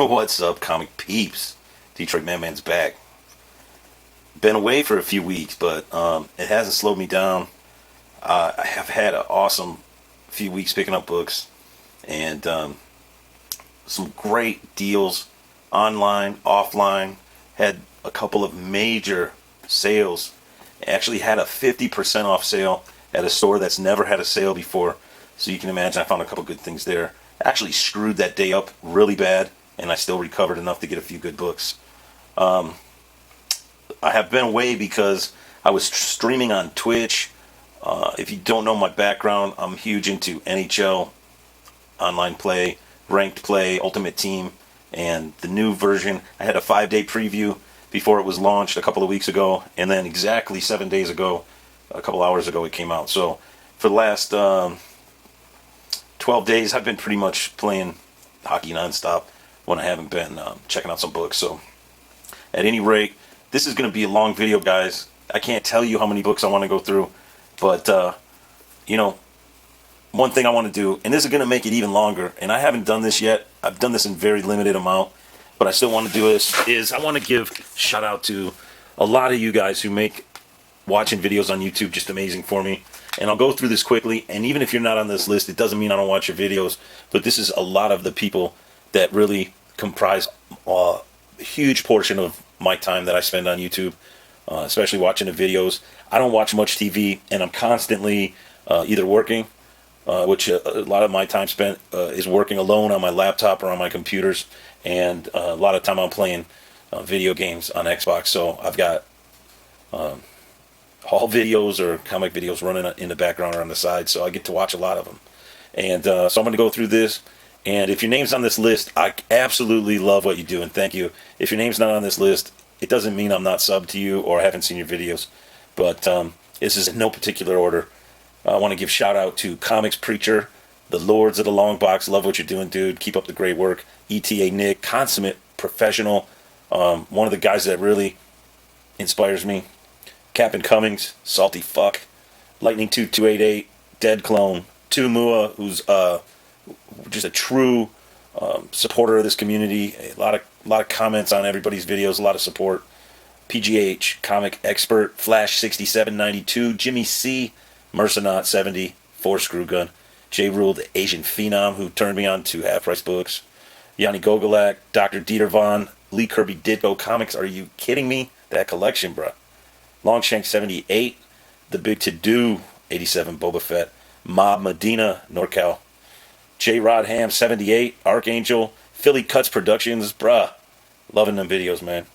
What's up, comic peeps? Detroit Madman's back. Been away for a few weeks, but it hasn't slowed me down. I have had an awesome few weeks picking up books and some great deals online, offline. Had a couple of major sales. Actually had a 50% off sale at a store that's never had a sale before. So you can imagine I found a couple good things there. Actually screwed that day up really bad, and I still recovered enough to get a few good books. I have been away because I was streaming on Twitch. If you don't know my background, I'm huge into NHL, online play, ranked play, Ultimate Team, and the new version. I had a 5-day preview before it was launched a couple of weeks ago, and then exactly 7 days ago, a couple hours ago, it came out. So for the last 12 days, I've been pretty much playing hockey nonstop when I haven't been checking out some books. So at any rate, this is going to be a long video, guys. I can't tell you how many books I want to go through, but one thing I want to do, and this is going to make it even longer, and I haven't done this yet. I've done this in very limited amount, but I still want to do this, is I want to give shout out to a lot of you guys who make watching videos on YouTube just amazing for me. And I'll go through this quickly, and even if you're not on this list, it doesn't mean I don't watch your videos, but this is a lot of the people that really comprise a huge portion of my time that I spend on YouTube, especially watching the videos. I don't watch much TV, and I'm constantly either working, which a lot of my time spent is working alone on my laptop or on my computers, and a lot of time I'm playing video games on Xbox. So I've got haul videos or comic videos running in the background or on the side, so I get to watch a lot of them. And so I'm going to go through this. And if your name's on this list, I absolutely love what you do, and thank you. If your name's not on this list, it doesn't mean I'm not subbed to you or I haven't seen your videos. But this is in no particular order. I want to give shout out to Comics Preacher, the Lords of the Long Box. Love what you're doing, dude. Keep up the great work. ETA Nick, consummate professional. One of the guys that really inspires me. Captain Cummings, salty fuck. Lightning 2288, Dead Clone. Tumua, who's just a true supporter of this community. A lot of comments on everybody's videos, a lot of support. PGH, Comic Expert, Flash 6792, Jimmy C, Mercenaut 70, Four Screw Gun, J Rule, the Asian Phenom, who turned me on to Half Price Books, Yanni Gogolak, Dr. Dieter Vaughn, Lee Kirby Ditko Comics. Are you kidding me? That collection, bruh. Longshank 78, The Big To Do 87, Boba Fett, Mob Medina, NorCal, J Rod Ham 78, Archangel, Philly Cuts Productions, bruh. Loving them videos, man.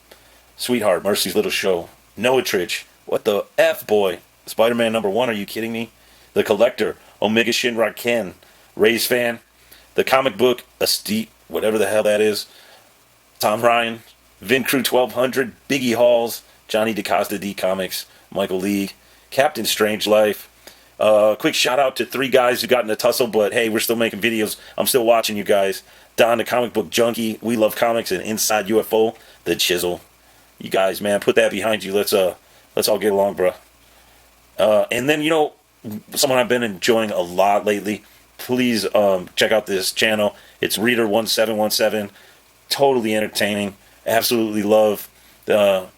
Sweetheart, Mercy's Little Show, Noah Trich, what the F, boy? Spider-Man #1, are you kidding me? The Collector, Omega Shinra Ken, Ray's Fan, The Comic Book, Estate, whatever the hell that is, Tom Ryan, Vin Crew 1200, Biggie Halls, Johnny DeCosta D Comics, Michael League, Captain Strange Life. Quick shout out to 3 guys who got in a tussle, but hey, we're still making videos. I'm still watching you guys. Don, the Comic Book Junkie, We Love Comics, and Inside UFO, The Chisel. You guys, man, put that behind you. Let's all get along, bro. And then, someone I've been enjoying a lot lately. Please check out this channel. It's Reader1717. Totally entertaining. Absolutely love the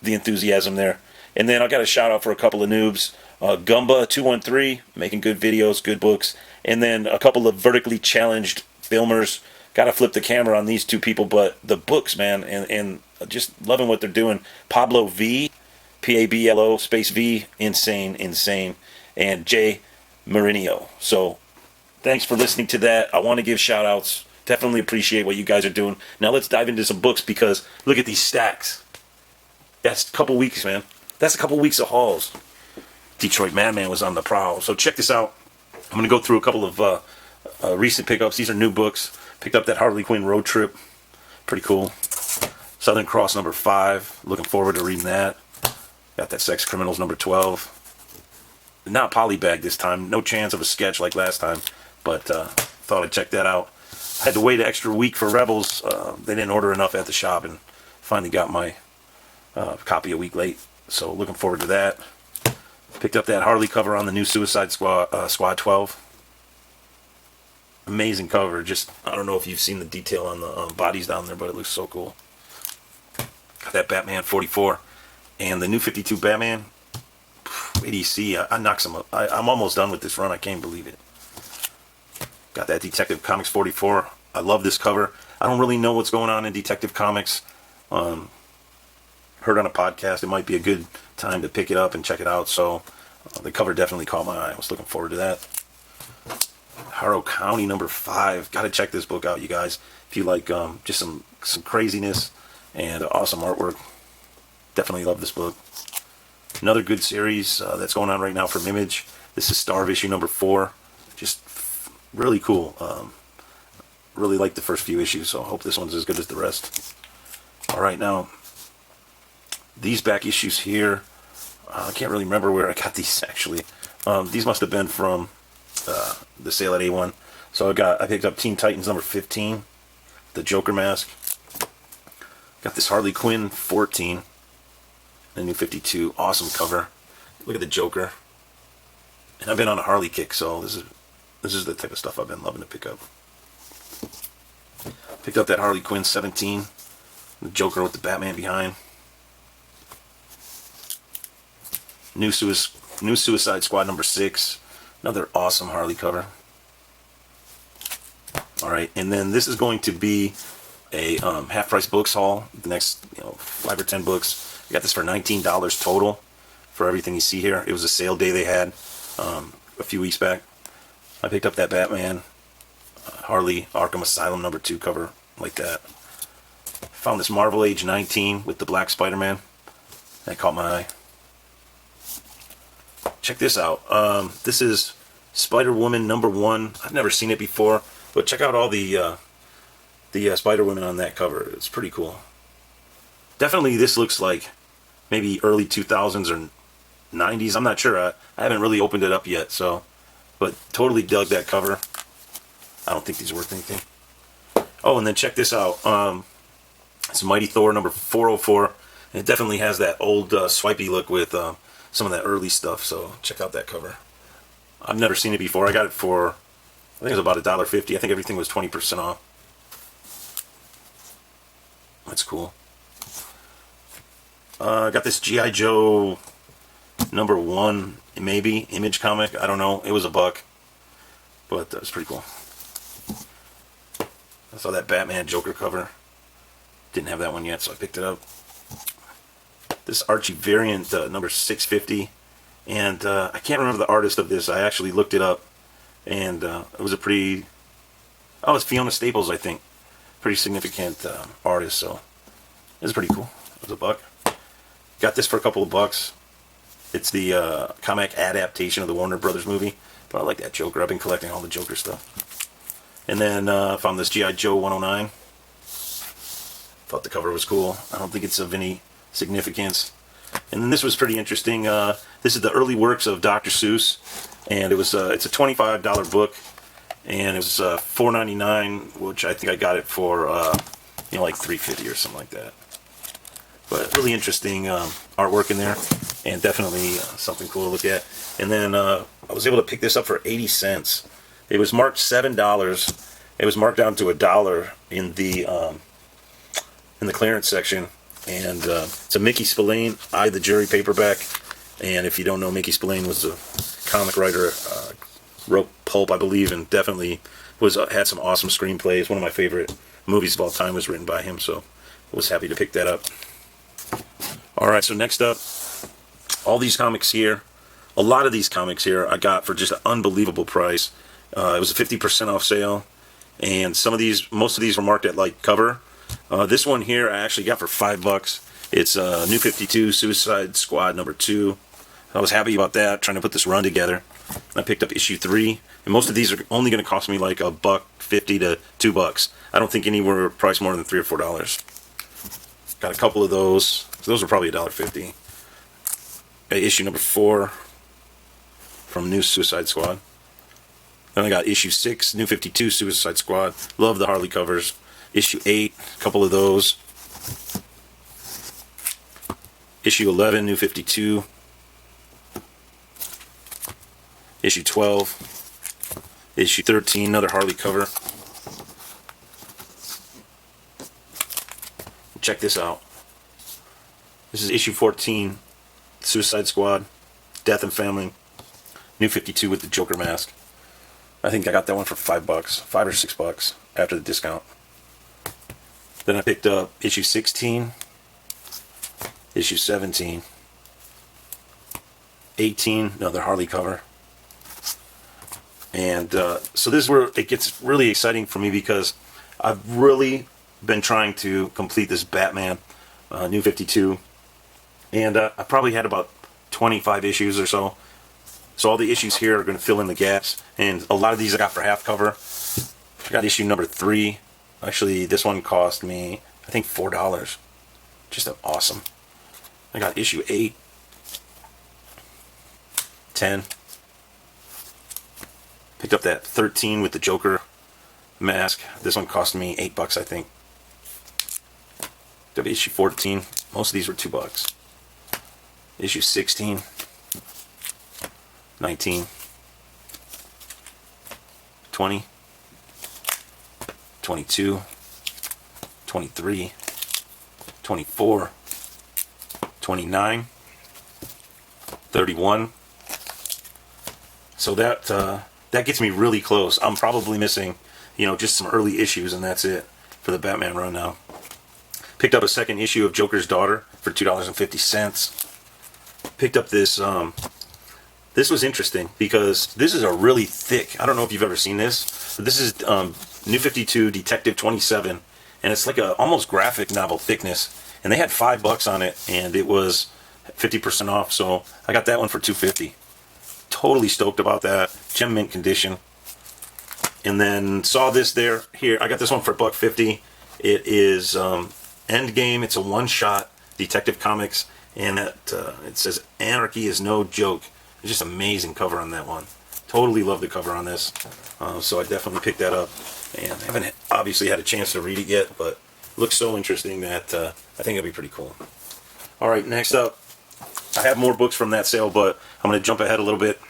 enthusiasm there. And then I got a shout out for a couple of noobs. Gumba213, making good videos, good books. And then a couple of vertically challenged filmers. Gotta flip the camera on these 2 people, but the books, man, and just loving what they're doing. Pablo V, Pablo space V, insane, and Jay Marinio. So thanks for listening to that. I want to give shout outs. Definitely appreciate what you guys are doing. Now let's dive into some books, because look at these stacks. That's a couple weeks, man. That's a couple weeks of hauls. Detroit Madman was on the prowl. So check this out. I'm going to go through a couple of recent pickups. These are new books. Picked up that Harley Quinn Road Trip. Pretty cool. Southern Cross #5. Looking forward to reading that. Got that Sex Criminals #12. Not polybag this time. No chance of a sketch like last time. But thought I'd check that out. I had to wait an extra week for Rebels. They didn't order enough at the shop, and finally got my copy a week late. So looking forward to that. Picked up that Harley cover on the new Suicide Squad 12. Amazing cover. Just, I don't know if you've seen the detail on the bodies down there, but it looks so cool. Got that Batman 44. And the new 52 Batman. ADC, I knocked some up. I'm almost done with this run. I can't believe it. Got that Detective Comics 44. I love this cover. I don't really know what's going on in Detective Comics. Heard on a podcast it might be a good time to pick it up and check it out. So the cover definitely caught my eye. I was looking forward to that. Harrow County #5. Got to check this book out, you guys. If you like just some craziness and awesome artwork, definitely love this book. Another good series that's going on right now from Image. This is Starve issue #4. Just really cool. Really like the first few issues, so I hope this one's as good as the rest. Alright, now, these back issues here, I can't really remember where I got these actually. These must have been from the sale at A1. So I picked up Teen Titans #15, the Joker mask. Got this Harley Quinn 14, the new 52, awesome cover. Look at the Joker. And I've been on a Harley kick, so this is the type of stuff I've been loving to pick up. Picked up that Harley Quinn 17, the Joker with the Batman behind. New Suicide Squad #6, another awesome Harley cover. All right, and then this is going to be a half price books haul. The next 5 or 10 books. I got this for $19 total for everything you see here. It was a sale day they had a few weeks back. I picked up that Batman Harley Arkham Asylum #2 cover like that. Found this Marvel Age 19 with the Black Spider-Man. That caught my eye. Check this out. This is Spider-Woman #1. I've never seen it before, but check out all the Spider-Women on that cover. It's pretty cool. Definitely this looks like maybe early 2000s or 90s. I'm not sure. I haven't really opened it up yet, so, but totally dug that cover. I don't think these are worth anything. Oh, and then check this out. It's Mighty Thor #404. And it definitely has that old swipey look with some of that early stuff, so check out that cover. I've never seen it before. I got it for, I think it was about $1.50. I think everything was 20% off. That's cool. I got this G.I. Joe #1, maybe, Image comic. I don't know. It was $1, but it was pretty cool. I saw that Batman Joker cover. Didn't have that one yet, so I picked it up. This Archie variant #650, and I can't remember the artist of this. I actually looked it up, and it was a pretty, it's Fiona Staples, I think. Pretty significant artist, so it was pretty cool. It was $1. Got this for a couple of bucks. It's the comic adaptation of the Warner Brothers movie, but I like that Joker. I've been collecting all the Joker stuff. And then found this G.I. Joe 109. Thought the cover was cool. I don't think it's of any significance. And then this was pretty interesting. This is the early works of Dr. Seuss, and it's a $25 book, and it was $4.99, which I think I got it for like $3.50 or something like that. But really interesting artwork in there, and definitely something cool to look at. And then I was able to pick this up for 80 cents. It was marked $7. It was marked down to $1 in the clearance section. And it's a Mickey Spillane, I the Jury paperback. And if you don't know, Mickey Spillane was a comic writer, wrote pulp, I believe, and definitely had some awesome screenplays. One of my favorite movies of all time was written by him, so I was happy to pick that up. Alright, so next up, all these comics here, a lot of these comics here I got for just an unbelievable price. It was a 50% off sale, and most of these were marked at like cover. This one here I actually got for $5. It's New 52 Suicide Squad #2. I was happy about that, trying to put this run together. I picked up issue 3, and most of these are only going to cost me like $1.50 to $2. I don't think any were priced more than $3 or $4. Got a couple of those. So those were probably $1.50. Issue #4 from New Suicide Squad. Then I got issue 6, New 52 Suicide Squad. Love the Harley covers. Issue 8, a couple of those. Issue 11, New 52. Issue 12. Issue 13, another Harley cover. Check this out. This is issue 14, Suicide Squad, Death and Family, New 52 with the Joker mask. I think I got that one for $5, $5 or $6 after the discount. Then I picked up issue 16, issue 17, 18, another Harley cover. And so this is where it gets really exciting for me, because I've really been trying to complete this Batman New 52, and I probably had about 25 issues or so. So all the issues here are going to fill in the gaps, and a lot of these I got for half cover. I got issue number 3. Actually, this one cost me, I think, $4. Just awesome. I got issue 8, 10. Picked up that 13 with the Joker mask. This one cost me $8, I think. Picked up issue 14. Most of these were $2. Issue 16, 19, 20, 22, 23, 24, 29, 31. So that gets me really close. I'm probably missing, just some early issues, and that's it for the Batman run now. Picked up a second issue of Joker's Daughter for $2.50. Picked up this, this was interesting because this is a really thick, I don't know if you've ever seen this, but this is New 52 Detective 27, and it's like a almost graphic novel thickness, and they had $5 on it, and it was 50% off, so I got that one for $2.50. Totally stoked about that. Gem mint condition. And then saw this here. I got this one for $1.50. It is Endgame. It's a one-shot Detective Comics, and it says "Anarchy is no joke." It's just amazing cover on that one. Totally love the cover on this. So I definitely picked that up, and I haven't obviously had a chance to read it yet, but it looks so interesting that I think it'll be pretty cool. All right, next up, I have more books from that sale, but I'm going to jump ahead a little bit,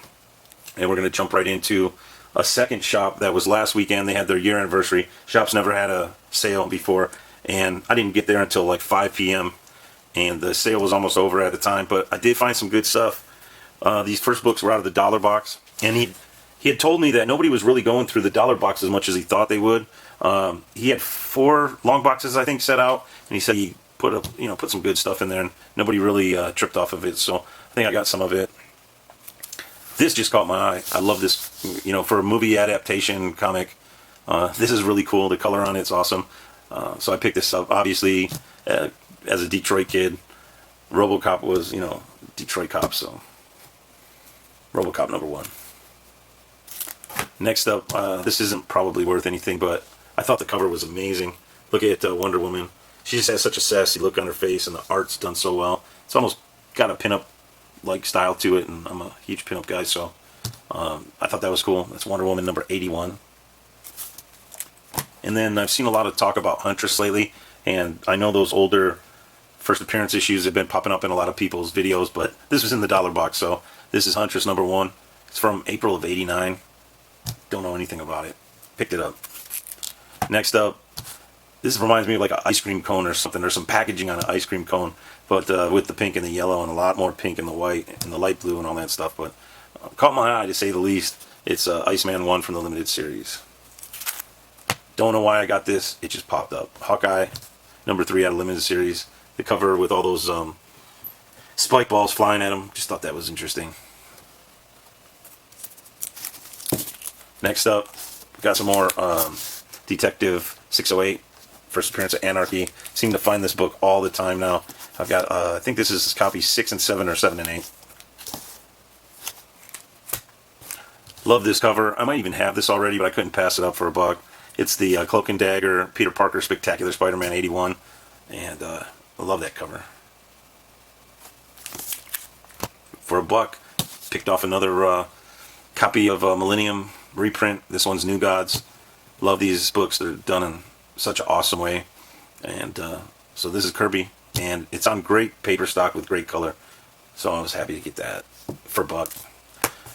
and we're going to jump right into a second shop that was last weekend. They had their year anniversary. Shop's never had a sale before, and I didn't get there until like 5 p.m., and the sale was almost over at the time, but I did find some good stuff. These first books were out of the dollar box, and he had told me that nobody was really going through the dollar box as much as he thought they would. He had 4 long boxes, I think, set out, and he said he put some good stuff in there, and nobody really tripped off of it, so I think I got some of it. This just caught my eye. I love this, for a movie adaptation comic. This is really cool. The color on it's awesome. So I picked this up. Obviously, as a Detroit kid, RoboCop was, Detroit cop, so RoboCop #1. Next up, this isn't probably worth anything, but I thought the cover was amazing. Look at Wonder Woman. She just has such a sassy look on her face, and the art's done so well. It's almost got a pinup-like style to it, and I'm a huge pinup guy, so I thought that was cool. That's Wonder Woman number 81. And then I've seen a lot of talk about Huntress lately, and I know those older first appearance issues have been popping up in a lot of people's videos, but this was in the dollar box, so this is Huntress #1. It's from April of '89. Don't know anything about it. Picked it up. Next up, this reminds me of like an ice cream cone or something. There's some packaging on an ice cream cone, but with the pink and the yellow and a lot more pink and the white and the light blue and all that stuff. But caught my eye, to say the least. It's Iceman 1 from the limited series. Don't know why I got this. It just popped up. Hawkeye number 3 out of limited series. The cover with all those spike balls flying at him. Just thought that was interesting. Next up, we got some more Detective 608. First appearance of Anarchy. Seem to find this book all the time now. I've got, I think this is copy 6 and 7 or 7 and 8. Love this cover. I might even have this already, but I couldn't pass it up for $1. It's the Cloak and Dagger Peter Parker Spectacular Spider-Man 81, and I love that cover. For $1, picked off another copy of Millennium reprint. This one's New Gods. Love these books. They're done in such an awesome way. And so this is Kirby, and it's on great paper stock with great color. So I was happy to get that for $1.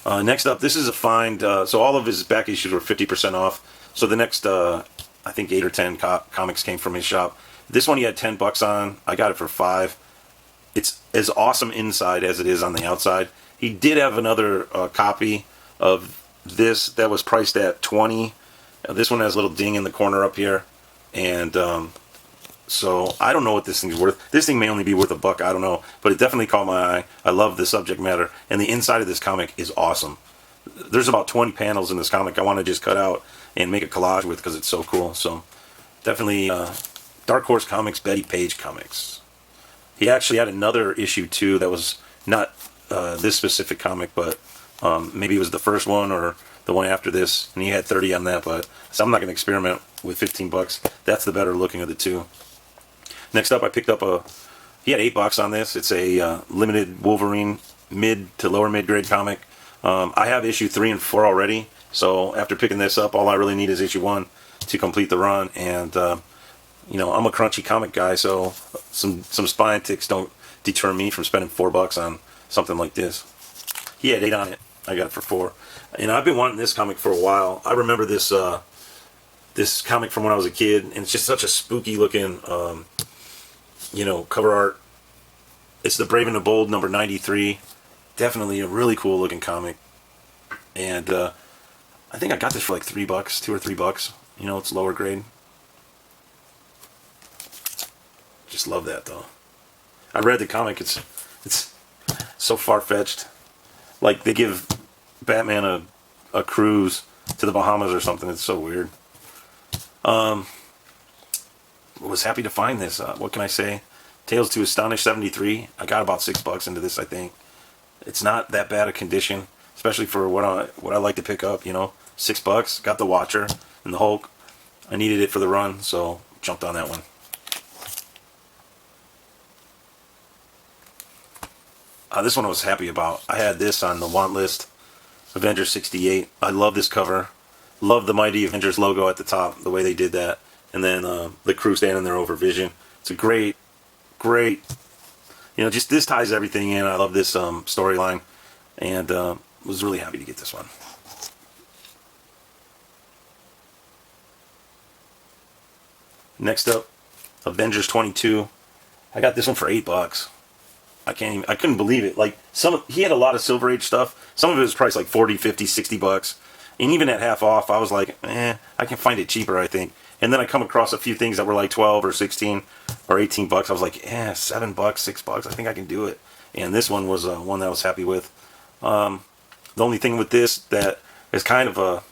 Next up, this is a find. So all of his back issues were 50% off. So the next, I think 8 or 10 comics came from his shop. This one he had $10 on. I got it for 5. It's as awesome inside as it is on the outside. He did have another copy of this that was priced at 20. This one has a little ding in the corner up here, and so I don't know what this thing's worth. This thing may only be worth $1. I don't know, but it definitely caught my eye. I love the subject matter, and the inside of this comic is awesome. There's about 20 panels in this comic I want to just cut out and make a collage with because it's so cool. So definitely Dark Horse Comics, Betty Page Comics. He actually had another issue too that was not this specific comic, but maybe it was the first one or the one after this, and he had 30 on that. But so I'm not going to experiment with $15. That's the better looking of the two. Next up, I picked up he had $8 on this. It's a limited Wolverine mid to lower mid grade comic. I have issue 3 and 4 already, so after picking this up, all I really need is issue 1 to complete the run. And you know, I'm a crunchy comic guy, so some spine ticks don't deter me from spending $4 on something like this. He had 8 on it. I got it for 4. And I've been wanting this comic for a while. I remember this this comic from when I was a kid, and it's just such a spooky looking you know, cover art. It's the Brave and the Bold number 93. Definitely a really cool looking comic. And I think I got this for like $3, $2 or $3. You know, it's lower grade. Just love that though. I read the comic. It's so far-fetched. Like they give Batman a cruise to the Bahamas or something. It's so weird. Was happy to find this. What can I say? Tales to Astonish 73. I got about $6 into this, I think. It's not that bad a condition, especially for what I like to pick up. You know, $6. Got the Watcher and the Hulk. I needed it for the run, so jumped on that one. This one I was happy about. I had this on the want list. Avengers 68. I love this cover. Love the Mighty Avengers logo at the top, the way they did that. And then the crew standing there over Vision. It's a great, you know, just this ties everything in. I love this storyline, and was really happy to get this one. Next up, Avengers 22. I got this one for $8. I couldn't believe it. Like he had a lot of Silver Age stuff. Some of it was priced like 40, 50, $60. And even at half off, I was like, I can find it cheaper, I think. And then I come across a few things that were like 12 or 16 or $18. I was like, $7, $6. I think I can do it. And this one was one that I was happy with. The only thing with this that is kind of a,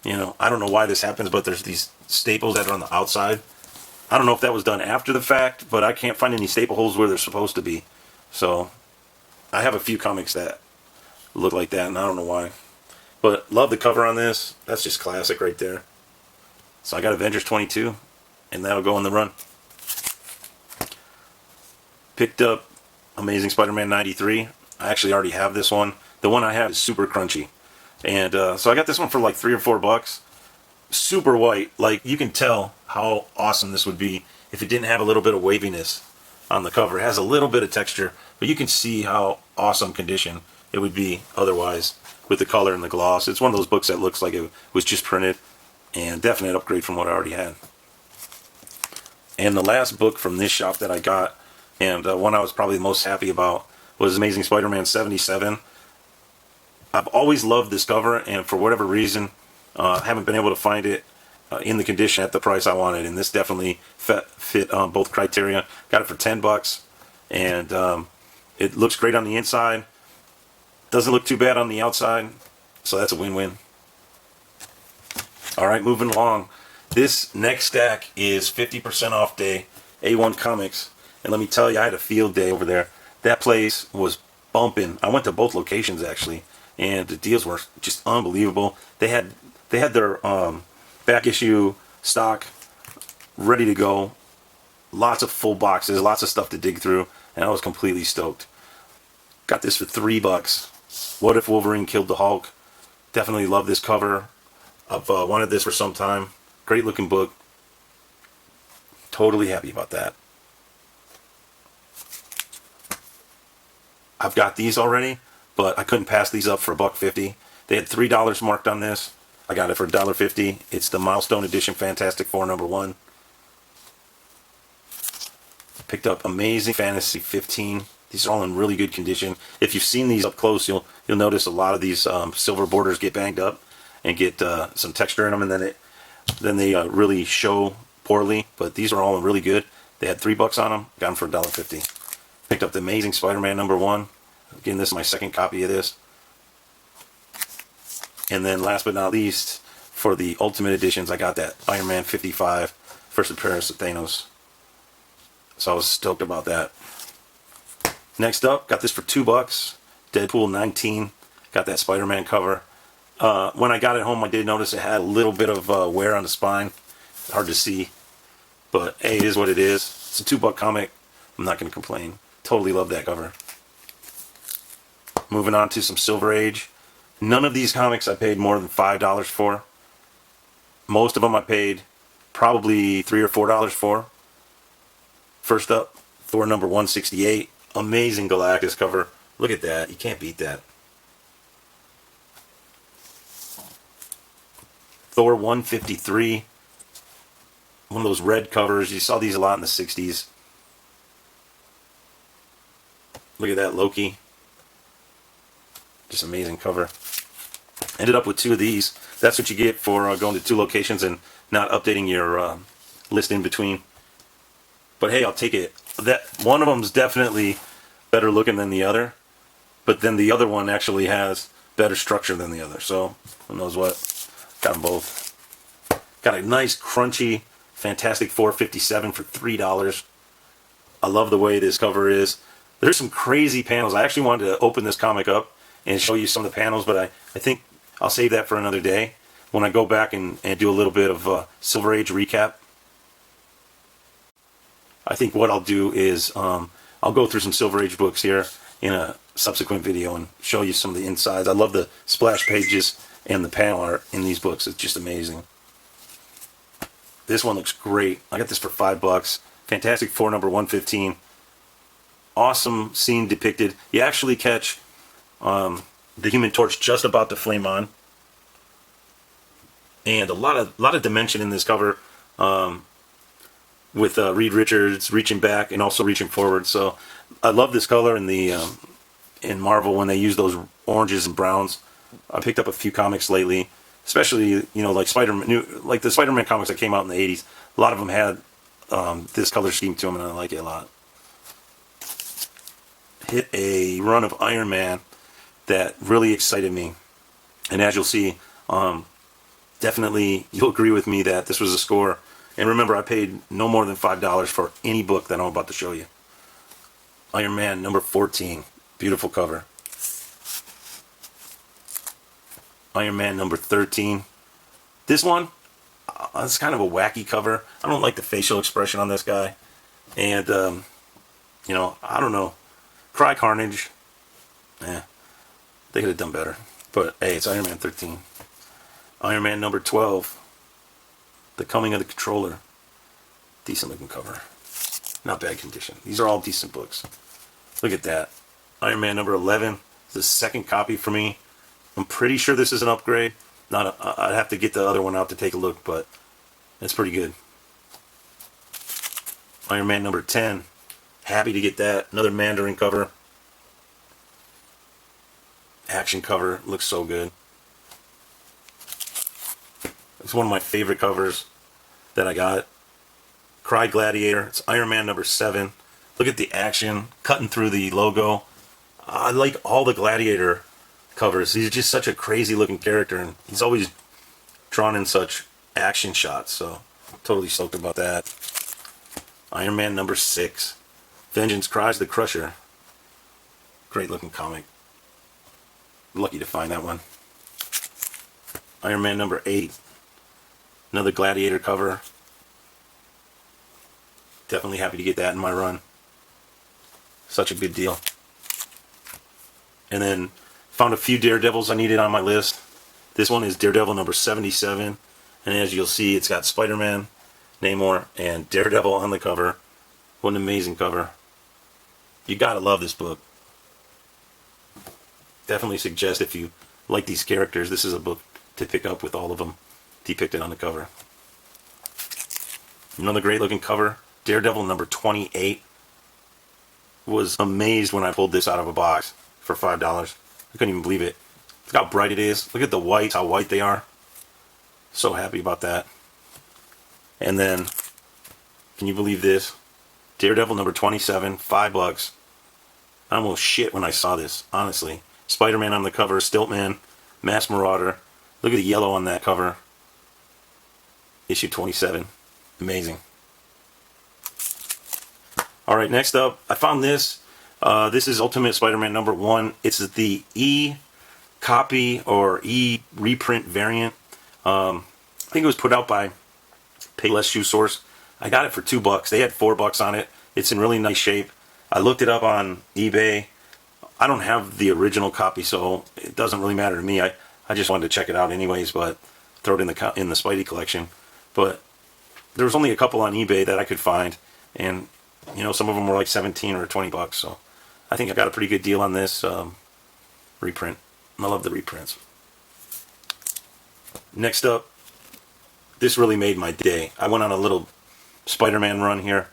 you know, I don't know why this happens, but there's these staples that are on the outside. I don't know if that was done after the fact, but I can't find any staple holes where they're supposed to be. So I have a few comics that look like that, and I don't know why. But love the cover on this. That's just classic right there. So I got Avengers 22, and that'll go on the run. Picked up Amazing Spider-Man 93. I actually already have this one. The one I have is super crunchy. And so I got this one for like $3 or $4. Super white. Like, you can tell how awesome this would be if it didn't have a little bit of waviness on the cover. It has a little bit of texture, but you can see how awesome condition it would be otherwise with the color and the gloss. It's one of those books that looks like it was just printed, and definite upgrade from what I already had. And the last book from this shop that I got, and one I was probably most happy about, was Amazing Spider-Man 77. I've always loved this cover, and for whatever reason, haven't been able to find it in the condition at the price I wanted, and this definitely fit both criteria. Got it for $10, and it looks great on the inside. Doesn't look too bad on the outside, so that's a win-win. Alright, moving along. This next stack is 50% off day, A1 Comics. And let me tell you, I had a field day over there. That place was bumping. I went to both locations, actually, and the deals were just unbelievable. They had their back issue stock ready to go. Lots of full boxes, lots of stuff to dig through, and I was completely stoked. Got this for $3. What If Wolverine Killed the Hulk? Definitely love this cover. I've wanted this for some time. Great looking book. Totally happy about that. I've got these already. but I couldn't pass these up for $1.50. They had $3 marked on this. I got it for $1.50. It's the Milestone Edition Fantastic Four #1. Picked up Amazing Fantasy 15. These are all in really good condition. If you've seen these up close, you'll notice a lot of these silver borders get banged up and get some texture in them, and then they really show poorly. But these are all really good. They had $3 on them. Got them for $1.50. Picked up the Amazing Spider-Man #1. Again, this is my second copy of this. And then last but not least, for the Ultimate Editions, I got that Iron Man 55 First Appearance of Thanos. So I was stoked about that. Next up, got this for $2. Deadpool 19. Got that Spider-Man cover. When I got it home, I did notice it had a little bit of wear on the spine. Hard to see. But hey, it is what it is. It's a $2 comic. I'm not going to complain. Totally love that cover. Moving on to some Silver Age. None of these comics I paid more than $5 for. Most of them I paid probably $3 or $4 for. First up, Thor #168. Amazing Galactus cover. Look at that. You can't beat that. Thor 153. One of those red covers. You saw these a lot in the 60s. Look at that Loki. Just amazing cover. Ended up with 2 of these. That's what you get for going to 2 locations and not updating your list in between. But hey, I'll take it. That one of them's definitely better looking than the other, but then the other one actually has better structure than the other. So who knows what? Got them both. Got a nice crunchy Fantastic Four 57 for $3. I love the way this cover is. There's some crazy panels. I actually wanted to open this comic up and show you some of the panels, but I think I'll save that for another day when I go back and do a little bit of Silver Age recap. I think what I'll do is I'll go through some Silver Age books here in a subsequent video and show you some of the insides. I love the splash pages and the panel art in these books. It's just amazing. This one looks great. I got this for $5. Fantastic Four #115. Awesome scene depicted. You actually catch the Human Torch just about to flame on, and a lot of dimension in this cover. With Reed Richards reaching back and also reaching forward. So I love this color in the in Marvel when they use those oranges and browns. I picked up a few comics lately, especially like Spider-Man, like the Spider-Man comics that came out in the 80s. A lot of them had this color scheme to them, and I like it a lot. Hit a run of Iron Man that really excited me, and as you'll see, definitely you'll agree with me that this was a score. And remember, I paid no more than $5 for any book that I'm about to show you. Iron Man #14. Beautiful cover. Iron Man #13. This one, it's kind of a wacky cover. I don't like the facial expression on this guy. And, I don't know. Cry Carnage. They could have done better. But, hey, it's Iron Man 13. Iron Man #12. The Coming of the Controller. Decent looking cover. Not bad condition. These are all decent books. Look at that. Iron Man #11. It's the second copy for me. I'm pretty sure this is an upgrade. I'd have to get the other one out to take a look, but it's pretty good. Iron Man #10. Happy to get that. Another Mandarin cover. Action cover. Looks so good. It's one of my favorite covers that I got. Cry Gladiator. It's Iron Man #7. Look at the action cutting through the logo. I like all the Gladiator covers. He's just such a crazy looking character, and he's always drawn in such action shots, so I'm totally stoked about that. Iron Man #6. Vengeance Cries the Crusher. Great looking comic. Lucky to find that one. Iron Man #8. Another Gladiator cover. Definitely happy to get that in my run. Such a good deal. And then found a few Daredevils I needed on my list. This one is Daredevil #77. And as you'll see, it's got Spider-Man, Namor, and Daredevil on the cover. What an amazing cover. You gotta love this book. definitely suggest, if you like these characters, this is a book to pick up with all of them depicted on the cover. Another great looking cover, Daredevil number 28. Was amazed when I pulled this out of a box for $5. I couldn't even believe it. Look how bright it is. Look at the whites, how white they are. So happy about that. And then, can you believe this? Daredevil number 27, $5. I almost shit when I saw this, honestly. Spider-Man on the cover, Stiltman, Mass Marauder. Look at the yellow on that cover. Issue 27. Amazing. Alright, next up, I found this. This is Ultimate Spider-Man number 1. It's the E-copy or E-reprint variant. I think it was put out by Payless Shoe Source. I got it for $2. They had $4 on it. It's in really nice shape. I looked it up on eBay. I don't have the original copy, so it doesn't really matter to me. I just wanted to check it out anyways, but throw it in the Spidey collection. But there was only a couple on eBay that I could find, and you know, some of them were like 17 or $20. So I think I got a pretty good deal on this reprint. I love the reprints. Next up, this really made my day. I went on a little Spider-Man run here,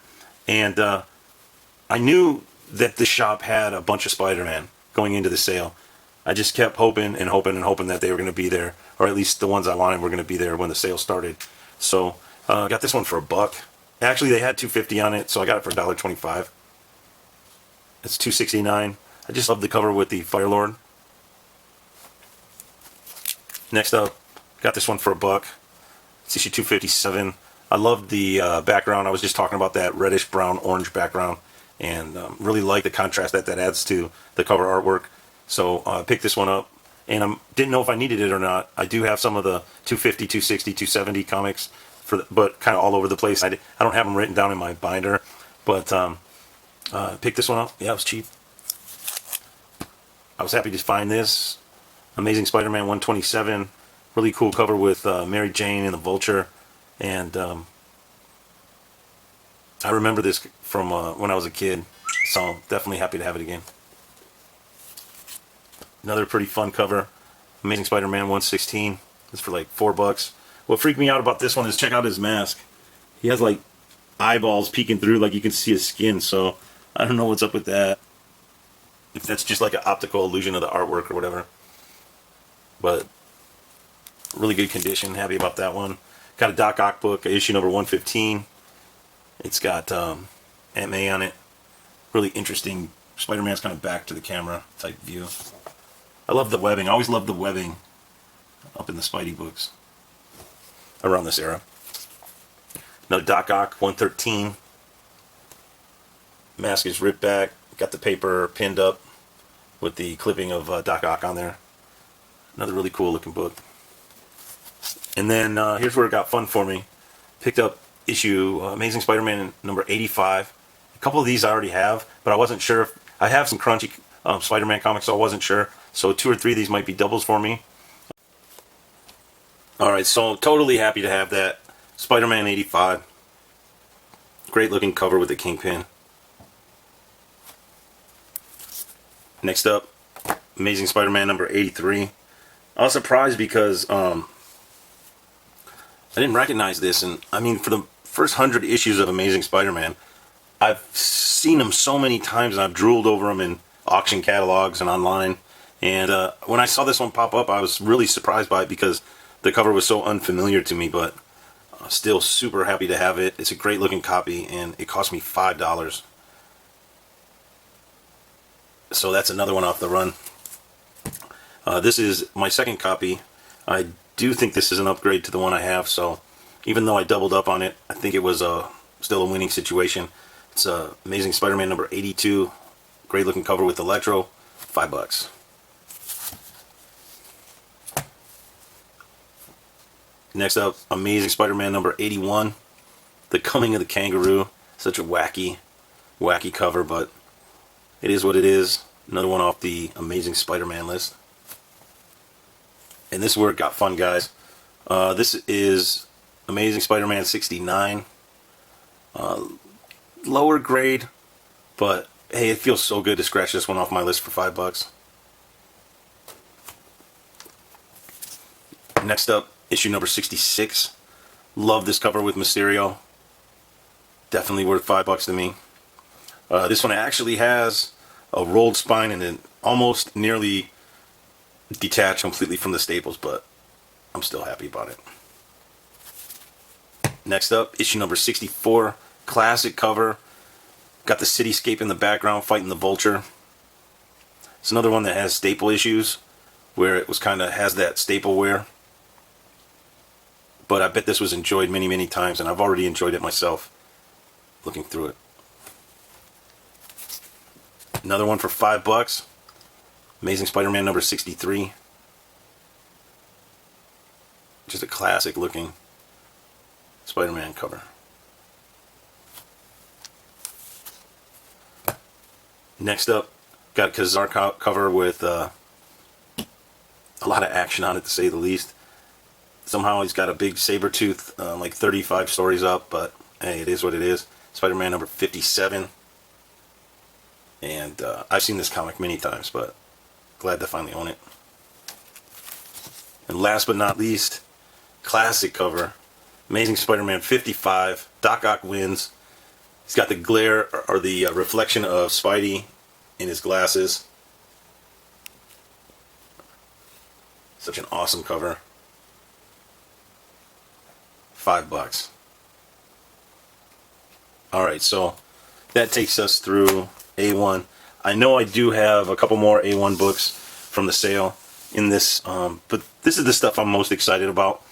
and I knew that the shop had a bunch of Spider-Man going into the sale. I just kept hoping and hoping and hoping that they were going to be there, or at least the ones I wanted were going to be there when the sale started. So I got this one for $1. Actually, they had $2.50 on it, so I got it for $1.25. It's $2.69. I just love the cover with the Firelord. Next up, got this one for $1. It's issue 257. I love the background. I was just talking about that reddish brown orange background, and really like the contrast that adds to the cover artwork. So I picked this one up, and I didn't know if I needed it or not. I do have some of the 250, 260, 270 comics, but kind of all over the place. I don't have them written down in my binder, but picked this one up. Yeah, it was cheap. I was happy to find this. Amazing Spider-Man 127. Really cool cover with Mary Jane and the Vulture. And I remember this from when I was a kid, so definitely happy to have it again. Another pretty fun cover, Amazing Spider-Man 116. It's for like $4. What freaked me out about this one is check out his mask. He has like eyeballs peeking through, like you can see his skin, so I don't know what's up with that. If that's just like an optical illusion of the artwork or whatever. But really good condition, happy about that one. Got a Doc Ock book, issue number 115. It's got Aunt May on it. Really interesting. Spider-Man's kind of back to the camera type view. I love the webbing. I always loved the webbing up in the Spidey books around this era. Another Doc Ock 113. Mask is ripped back. Got the paper pinned up with the clipping of Doc Ock on there. Another really cool looking book. And then here's where it got fun for me. Picked up issue Amazing Spider-Man number 85. A couple of these I already have, but I wasn't sure if I have some crunchy Spider-Man comics, so I wasn't sure. So 2 or 3 of these might be doubles for me. Alright, so totally happy to have that. Spider-Man 85. Great looking cover with the Kingpin. Next up, Amazing Spider-Man number 83. I was surprised because I didn't recognize this, and I mean, for the first 100 issues of Amazing Spider-Man, I've seen them so many times, and I've drooled over them in auction catalogs and online. And when I saw this one pop up, I was really surprised by it because the cover was so unfamiliar to me, but still super happy to have it. It's a great looking copy, and it cost me $5. So that's another one off the run. This is my second copy. I do think this is an upgrade to the one I have, so even though I doubled up on it, I think it was still a winning situation. It's Amazing Spider-Man number 82. Great looking cover with Electro. $5. Next up, Amazing Spider-Man number 81. The Coming of the Kangaroo. Such a wacky cover, but it is what it is. Another one off the Amazing Spider-Man list. And this is where it got fun, guys. This is Amazing Spider-Man 69. Lower grade, but hey, it feels so good to scratch this one off my list for $5. Next up, issue number 66. Love this cover with Mysterio. Definitely worth $5 to me. This one actually has a rolled spine and it almost nearly detached completely from the staples, but I'm still happy about it. Next up, issue number 64. Classic cover. Got the cityscape in the background fighting the vulture. It's another one that has staple issues where it was kind of has that staple wear. But I bet this was enjoyed many, many times, and I've already enjoyed it myself looking through it. Another one for $5. Amazing Spider-Man number 63. Just a classic looking Spider-Man cover. Next up, got a Kazar cover with a lot of action on it, to say the least. Somehow he's got a big saber tooth, like 35 stories up, but hey, it is what it is. Spider-Man number 57. And I've seen this comic many times, but glad to finally own it. And last but not least, classic cover. Amazing Spider-Man 55. Doc Ock wins. He's got the glare or the reflection of Spidey in his glasses. Such an awesome cover. $5. Alright, so that takes us through A1. I know I do have a couple more A1 books from the sale in this, but this is the stuff I'm most excited about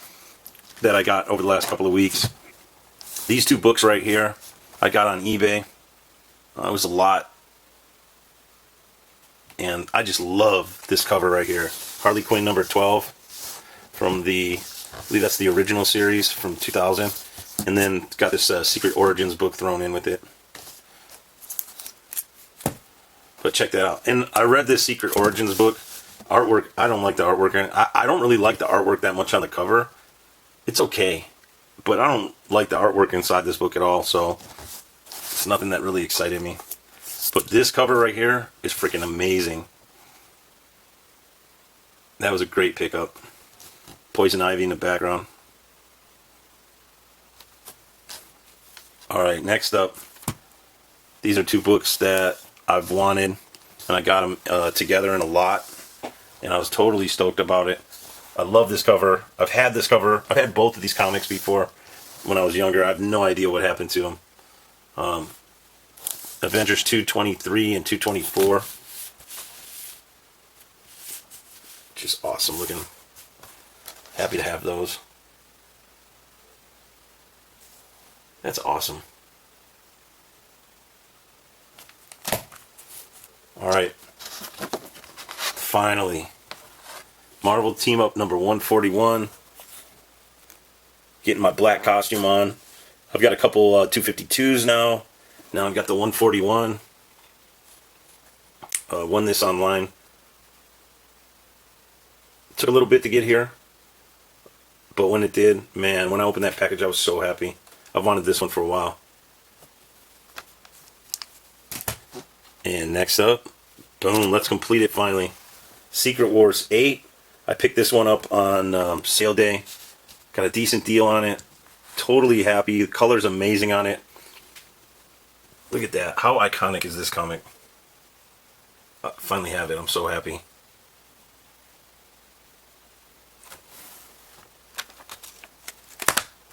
that I got over the last couple of weeks. These two books right here I got on eBay. It was a lot. And I just love this cover right here. Harley Quinn number 12 from the, I believe that's the original series from 2000. And then it's got this Secret Origins book thrown in with it. But check that out. And I read this Secret Origins book. Artwork, I don't like the artwork. I don't really like the artwork that much on the cover. It's okay. But I don't like the artwork inside this book at all. So it's nothing that really excited me. But this cover right here is freaking amazing. That was a great pickup. Poison Ivy in the background. Alright, next up. These are two books that I've wanted. And I got them together in a lot. And I was totally stoked about it. I love this cover. I've had this cover. I've had both of these comics before when I was younger. I have no idea what happened to them. Avengers 223 and 224. Just awesome looking. Happy to have those. That's awesome. Alright. Finally. Marvel Team Up number 141. Getting my black costume on. I've got a couple 252s now. Now I've got the 141. Won this online. Took a little bit to get here. But when it did, man, when I opened that package, I was so happy. I've wanted this one for a while. And next up, boom, let's complete it finally. Secret Wars 8. I picked this one up on sale day. Got a decent deal on it. Totally happy. The color's amazing on it. Look at that. How iconic is this comic? I finally have it. I'm so happy.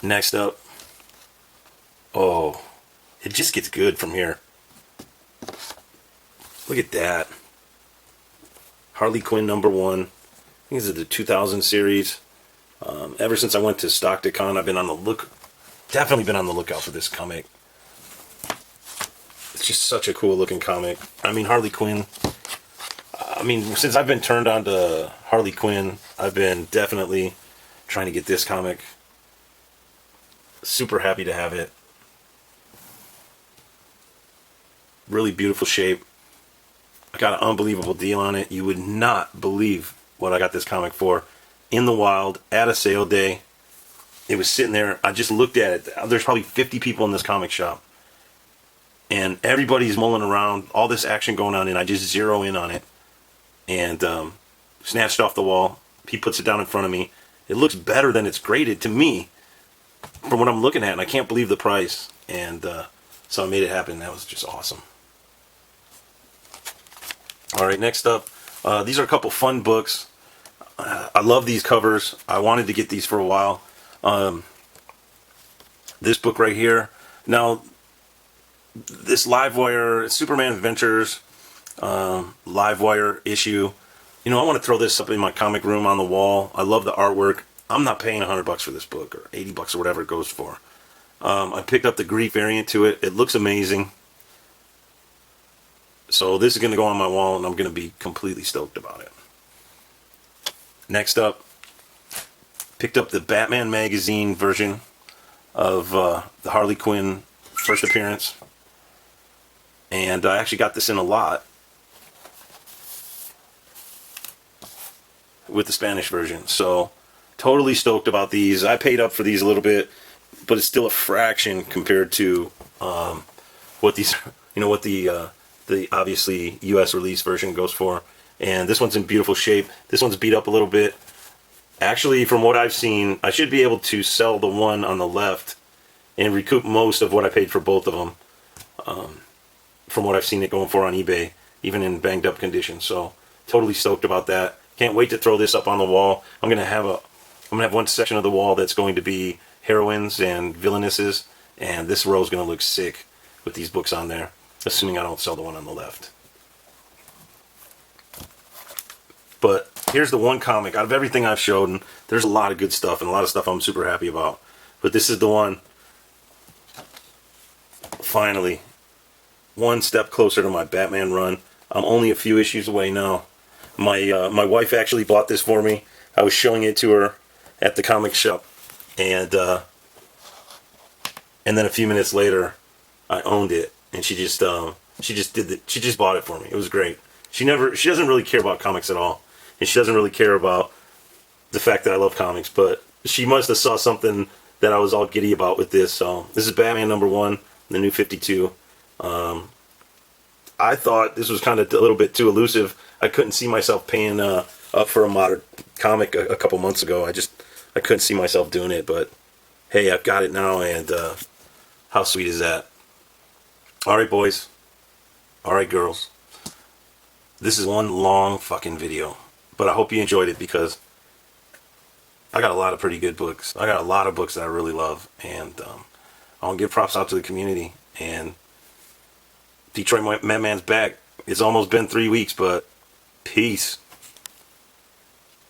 Next up. Oh, it just gets good from here. Look at that. Harley Quinn number 1. I think this is the 2000 series. Ever since I went to Stockton, I've been on the definitely been on the lookout for this comic. It's just such a cool looking comic. I mean, Harley Quinn. I mean, since I've been turned on to Harley Quinn, I've been definitely trying to get this comic. Super happy to have it. Really beautiful shape. I got an unbelievable deal on it. You would not believe what I got this comic for. In the wild, at a sale day. It was sitting there. I just looked at it. There's probably 50 people in this comic shop. And everybody's mulling around. All this action going on, and I just zero in on it. And snatched off the wall. He puts it down in front of me. It looks better than it's graded to me from what I'm looking at, and I can't believe the price. And so I made it happen. That was just awesome. All right, next up, these are a couple fun books. I love these covers. I wanted to get these for a while. This book right here. Now, this Livewire, Superman Adventures, Livewire issue. You know, I want to throw this up in my comic room on the wall. I love the artwork. I'm not paying $100 for this book, or $80 or whatever it goes for. I picked up the Greek variant to it. It looks amazing. So this is going to go on my wall, and I'm going to be completely stoked about it. Next up, picked up the Batman magazine version of the Harley Quinn first appearance. And I actually got this in a lot with the Spanish version. So totally stoked about these. I paid up for these a little bit, but it's still a fraction compared to what these, what the obviously US release version goes for. And this one's in beautiful shape. This one's beat up a little bit. Actually, from what I've seen, I should be able to sell the one on the left and recoup most of what I paid for both of them. From what I've seen it going for on eBay, even in banged up condition. So totally stoked about that. Can't wait to throw this up on the wall. I'm gonna have one section of the wall that's going to be heroines and villainesses, and this row is gonna look sick with these books on there, assuming I don't sell the one on the left. But here's the one comic out of everything I've showed, and there's a lot of good stuff and a lot of stuff I'm super happy about. But this is the one, finally, one step closer to my Batman run. I'm only a few issues away now. My wife actually bought this for me. I was showing it to her at the comic shop, and then a few minutes later, I owned it, and she just bought it for me. It was great. She doesn't really care about comics at all, and she doesn't really care about the fact that I love comics, but she must have saw something that I was all giddy about with this. So this is Batman #1, the new 52. I thought this was kind of a little bit too elusive. I couldn't see myself paying up for a modern comic a couple months ago. I couldn't see myself doing it, but hey, I've got it now, and how sweet is that? Alright, boys. Alright, girls. This is one long fucking video, but I hope you enjoyed it, because I got a lot of pretty good books. I got a lot of books that I really love, and I want to give props out to the community. And Detroit Madman's back. It's almost been 3 weeks, but peace.